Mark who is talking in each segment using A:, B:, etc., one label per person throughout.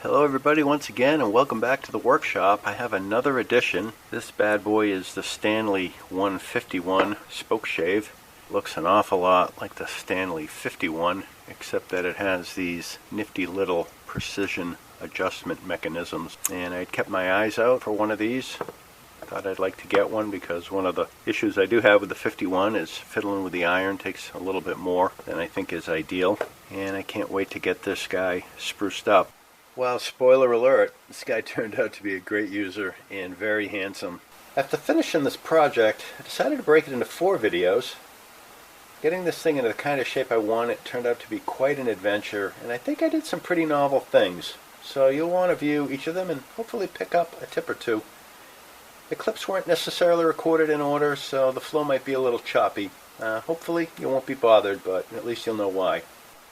A: Hello everybody once again and welcome back to the workshop. I have another edition. This bad boy is the Stanley 151 Spokeshave. Looks an awful lot like the Stanley 51 except that it has these nifty little precision adjustment mechanisms. And I'd kept my eyes out for one of these. Thought I'd like to get one because one of the issues I do have with the 51 is fiddling with the iron takes a little bit more than I think is ideal. And I can't wait to get this guy spruced up. Well, spoiler alert, this guy turned out to be a great user and very handsome. After finishing this project, I decided to break it into 4 videos. Getting this thing into the kind of shape I want, it turned out to be quite an adventure, and I think I did some pretty novel things. So you'll want to view each of them and hopefully pick up a tip or two. The clips weren't necessarily recorded in order, so the flow might be a little choppy. Hopefully you won't be bothered, but at least you'll know why.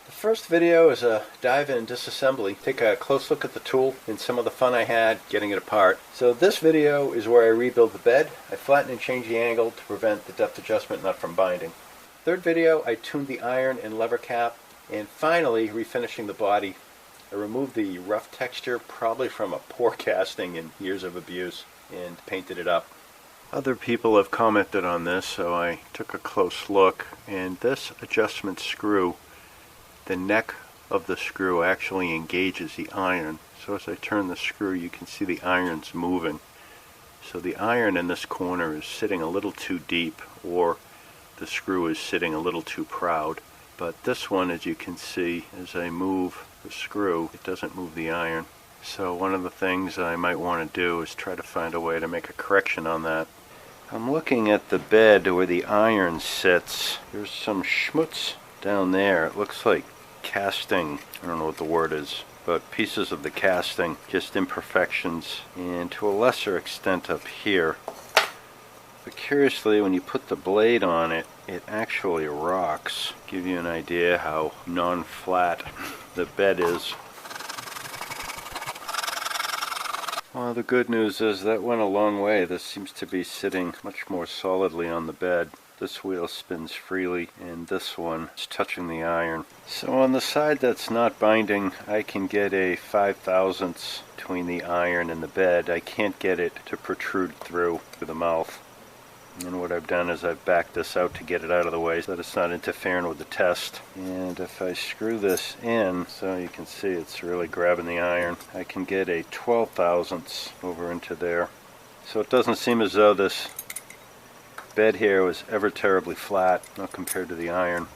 A: The first video is a dive-in disassembly. Take a close look at the tool and some of the fun I had getting it apart. So this video is where I rebuild the bed. I flatten and change the angle to prevent the depth adjustment nut from binding. Third video, I tuned the iron and lever cap. And finally, refinishing the body. I removed the rough texture, probably from a poor casting and years of abuse, and painted it up. Other people have commented on this, so I took a close look. And this adjustment screw, the neck of the screw actually engages the iron. So as I turn the screw, you can see the iron's moving. So the iron in this corner is sitting a little too deep, or the screw is sitting a little too proud. But this one, as you can see, as I move the screw, it doesn't move the iron. So one of the things I might want to do is try to find a way to make a correction on that. I'm looking at the bed where the iron sits. There's some schmutz down there. It looks like casting, I don't know what the word is, but pieces of the casting, just imperfections, and to a lesser extent up here. But curiously, when you put the blade on it, it actually rocks. Give you an idea how non-flat the bed is. Well, the good news is that went a long way. This seems to be sitting much more solidly on the bed. This wheel spins freely, and this one is touching the iron. So on the side that's not binding, I can get a 5/1000 between the iron and the bed. I can't get it to protrude through the mouth. And what I've done is I've backed this out to get it out of the way so that it's not interfering with the test. And if I screw this in, so you can see it's really grabbing the iron, I can get a 12/1000 over into there. So it doesn't seem as though this bed here was ever terribly flat, not compared to the iron.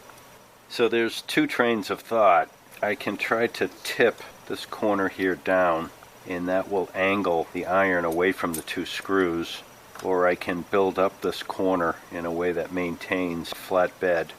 A: So there's 2 trains of thought. I can try to tip this corner here down, and that will angle the iron away from the 2 screws, or I can build up this corner in a way that maintains a flat bed.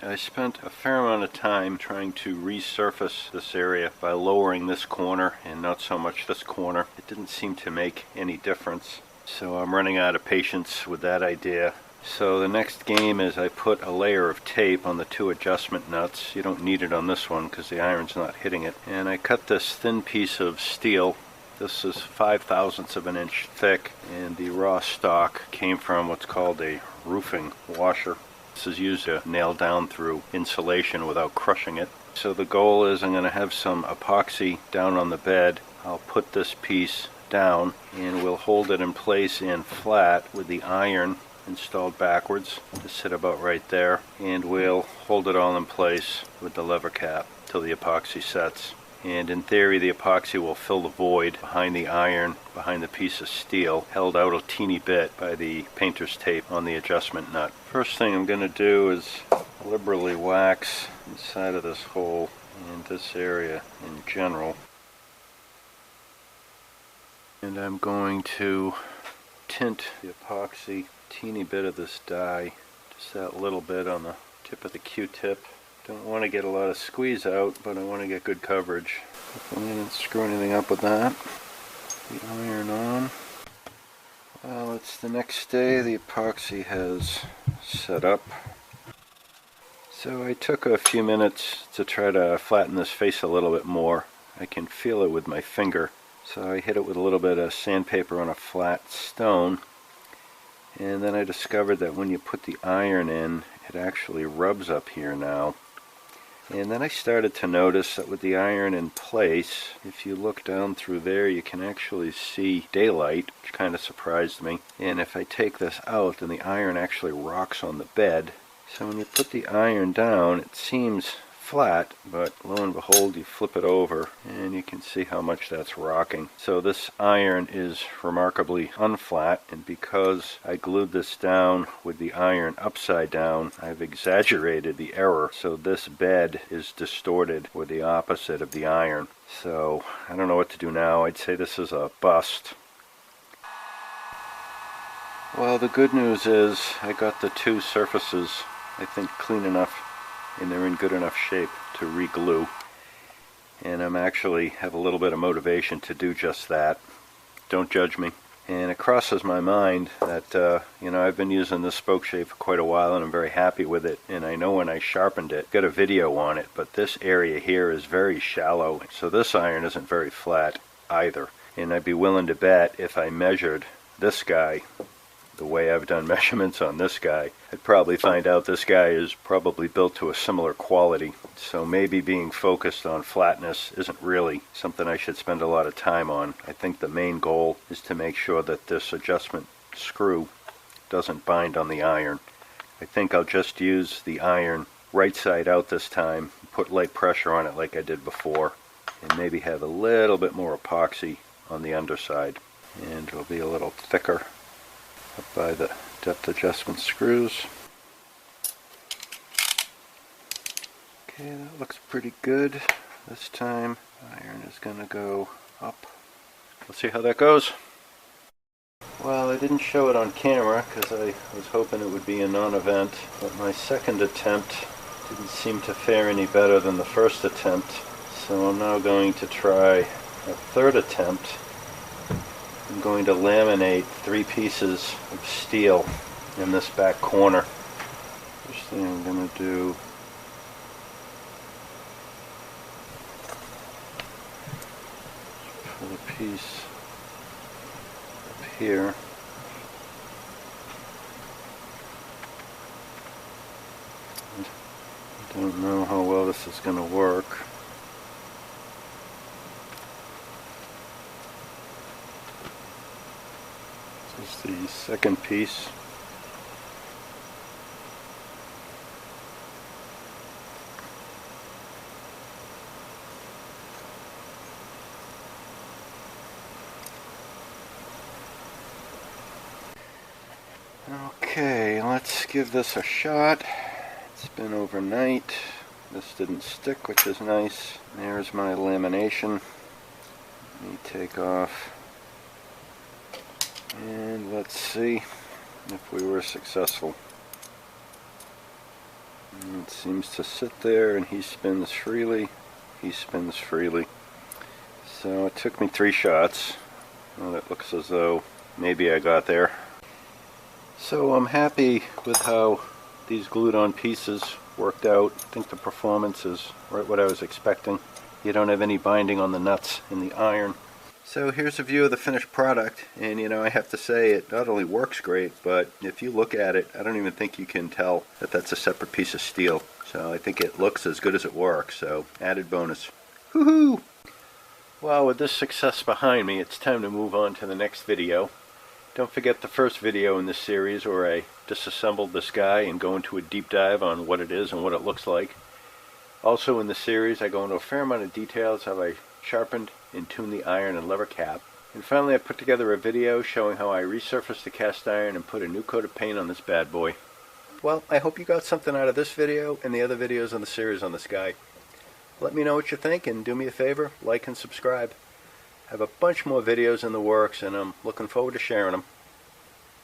A: I spent a fair amount of time trying to resurface this area by lowering this corner and not so much this corner. It didn't seem to make any difference. So I'm running out of patience with that idea. So the next game is I put a layer of tape on the 2 adjustment nuts. You don't need it on this one because the iron's not hitting it. And I cut this thin piece of steel. This is 5/1000 of an inch thick, and the raw stock came from what's called a roofing washer. This is used to nail down through insulation without crushing it. So the goal is I'm going to have some epoxy down on the bed. I'll put this piece down and we'll hold it in place and flat with the iron installed backwards to sit about right there, and we'll hold it all in place with the lever cap till the epoxy sets. And in theory the epoxy will fill the void behind the iron, behind the piece of steel, held out a teeny bit by the painter's tape on the adjustment nut. First thing I'm going to do is liberally wax inside of this hole and this area in general. And I'm going to tint the epoxy, teeny bit of this dye, just that little bit on the tip of the Q-tip. Don't want to get a lot of squeeze out, but I want to get good coverage. Hopefully I didn't screw anything up with that. The iron on. Well, it's the next day. The epoxy has set up. So I took a few minutes to try to flatten this face a little bit more. I can feel it with my finger. So I hit it with a little bit of sandpaper on a flat stone, and then I discovered that when you put the iron in, it actually rubs up here now. And then I started to notice that with the iron in place, if you look down through there, you can actually see daylight, which kind of surprised me. And if I take this out, then the iron actually rocks on the bed. So when you put the iron down, it seems flat, but lo and behold, you flip it over and you can see how much that's rocking. So this iron is remarkably unflat, and because I glued this down with the iron upside down, I've exaggerated the error. So this bed is distorted or the opposite of the iron. So I don't know what to do now. I'd say this is a bust. Well, the good news is I got the two surfaces, I think, clean enough, and they're in good enough shape to re-glue. And I'm actually have a little bit of motivation to do just that. Don't judge me. And it crosses my mind that, I've been using this Spokeshave for quite a while and I'm very happy with it. And I know when I sharpened it, got a video on it, but this area here is very shallow. So this iron isn't very flat either. And I'd be willing to bet if I measured this guy the way I've done measurements on this guy, I'd probably find out this guy is probably built to a similar quality. So maybe being focused on flatness isn't really something I should spend a lot of time on. I think the main goal is to make sure that this adjustment screw doesn't bind on the iron. I think I'll just use the iron right side out this time, put light pressure on it like I did before, and maybe have a little bit more epoxy on the underside. And it'll be a little thicker up by the depth adjustment screws. Okay, that looks pretty good. This time, iron is going to go up. Let's see how that goes. Well, I didn't show it on camera because I was hoping it would be a non-event, but my second attempt didn't seem to fare any better than the first attempt. So I'm now going to try a third attempt. I'm going to laminate 3 pieces of steel in this back corner. First thing I'm going to do, put a piece up here. And I don't know how well this is going to work. This is the second piece. Okay, let's give this a shot. It's been overnight. This didn't stick, which is nice. There's my lamination. Let me take off. And let's see if we were successful. And it seems to sit there and he spins freely. He spins freely. So it took me 3 shots. Well, it looks as though maybe I got there. So I'm happy with how these glued on pieces worked out. I think the performance is right what I was expecting. You don't have any binding on the nuts in the iron. So here's a view of the finished product, and I have to say it not only works great, but if you look at it, I don't even think you can tell that that's a separate piece of steel. So I think it looks as good as it works, so added bonus. Woohoo! Well, with this success behind me, it's time to move on to the next video. Don't forget the first video in this series where I disassembled this guy and go into a deep dive on what it is and what it looks like. Also in the series, I go into a fair amount of details how I sharpened and tuned the iron and lever cap. And finally, I put together a video showing how I resurfaced the cast iron and put a new coat of paint on this bad boy. Well, I hope you got something out of this video and the other videos in the series on this guy. Let me know what you think, and do me a favor, like and subscribe. I have a bunch more videos in the works, and I'm looking forward to sharing them.